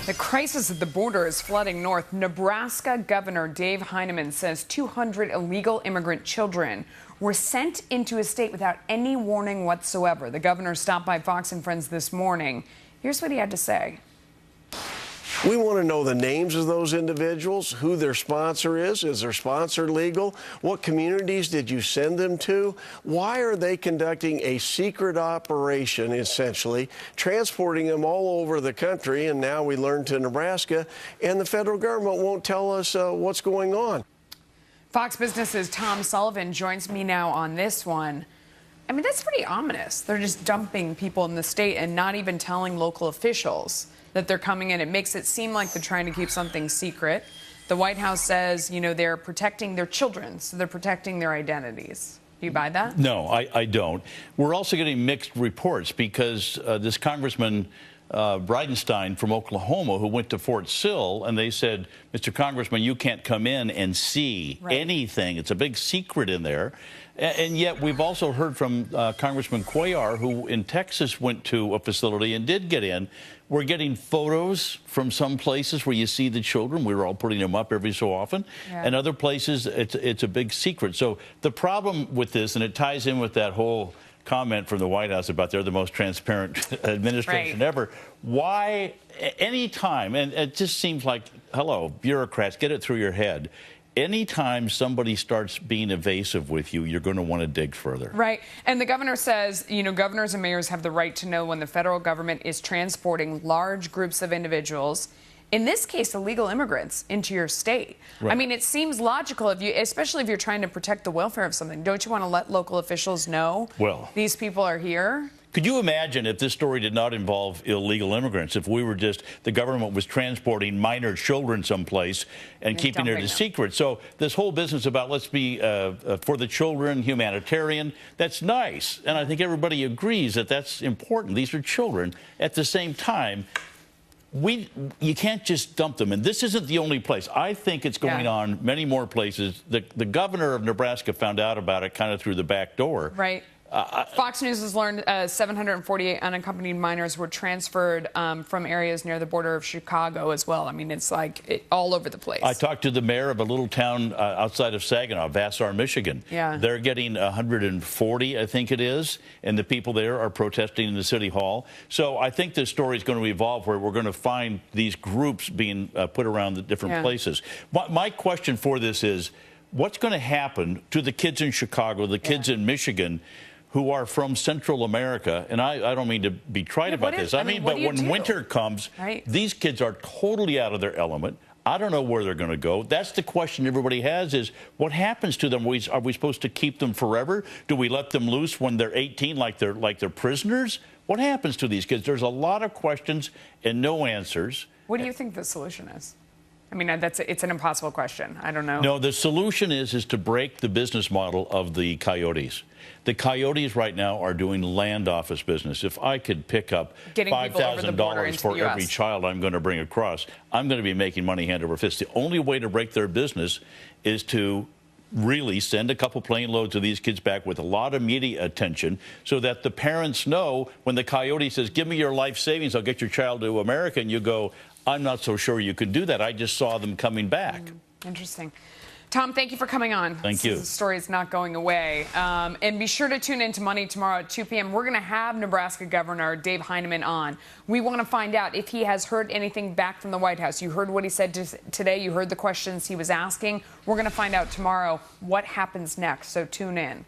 The crisis at the border is flooding north. Nebraska Governor Dave Heineman says 200 illegal immigrant children were sent into his state without any warning whatsoever. The governor stopped by Fox and Friends this morning. Here's what he had to say. We want to know the names of those individuals, who their sponsor is their sponsor legal, what communities did you send them to, why are they conducting a secret operation, essentially, transporting them all over the country, and now we learn to Nebraska, and the federal government won't tell us what's going on. Fox Business's Tom Sullivan joins me now on this one. I mean, that's pretty ominous. They're just dumping people in the state and not even telling local officials that they're coming in. It makes it seem like they're trying to keep something secret. The White House says, you know, they're protecting their children, so they're protecting their identities. Do you buy that? No, I don't. We're also getting mixed reports because this Congressman Bridenstine from Oklahoma, who went to Fort Sill, and they said, Mr. Congressman, you can't come in and see anything. It's a big secret in there. And yet we've also heard from Congressman Cuellar, who in Texas went to a facility and did get in. We're getting photos from some places where you see the children. We were all putting them up every so often. Yeah. And other places, it's a big secret. So the problem with this, and it ties in with that whole comment from the White House about they're the most transparent administration ever. Why, any time, and it just seems like, hello, bureaucrats, get it through your head. Anytime somebody starts being evasive with you, you're going to want to dig further. Right. And the governor says, you know, governors and mayors have the right to know when the federal government is transporting large groups of individuals, in this case, illegal immigrants, into your state. Right. I mean, it seems logical, if you, especially if you're trying to protect the welfare of something. Don't you want to let local officials know these people are here? Could you imagine if this story did not involve illegal immigrants, if we were just, the government was transporting minor children someplace and keeping it a secret? So this whole business about let's be for the children, humanitarian, that's nice. And I think everybody agrees that that's important. These are children. At the same time, you can't just dump them. And this isn't the only place. I think it's going on many more places. The governor of Nebraska found out about it kind of through the back door. Right. Fox News has learned 748 unaccompanied minors were transferred from areas near the border of Chicago as well. I mean, it's like all over the place. I talked to the mayor of a little town outside of Saginaw, Vassar, Michigan. Yeah. They're getting 140, I think it is, and the people there are protesting in the city hall. So I think this story is going to evolve where we're going to find these groups being put around the different places. My question for this is, what's going to happen to the kids in Chicago, the kids in Michigan, who are from Central America? And I don't mean to be trite about this. I mean, but when winter comes, these kids are totally out of their element. I don't know where they're going to go. That's the question everybody has is, what happens to them? Are we supposed to keep them forever? Do we let them loose when they're 18 like they're prisoners? What happens to these kids? There's a lot of questions and no answers. What do you think the solution is? I mean, it's an impossible question. I don't know. No, the solution is to break the business model of the coyotes. The coyotes right now are doing land office business. If I could pick up $5,000 for every child I'm going to bring across, I'm going to be making money hand over fist. The only way to break their business is to really send a couple plane loads of these kids back with a lot of media attention so that the parents know when the coyote says, give me your life savings, I'll get your child to America, and you go, I'm not so sure you could do that. I just saw them coming back. Interesting. Tom, thank you for coming on. Thank you. The story is not going away. And be sure to tune in to Money tomorrow at 2 p.m. We're going to have Nebraska Governor Dave Heineman on. We want to find out if he has heard anything back from the White House. You heard what he said today. You heard the questions he was asking. We're going to find out tomorrow what happens next, so tune in.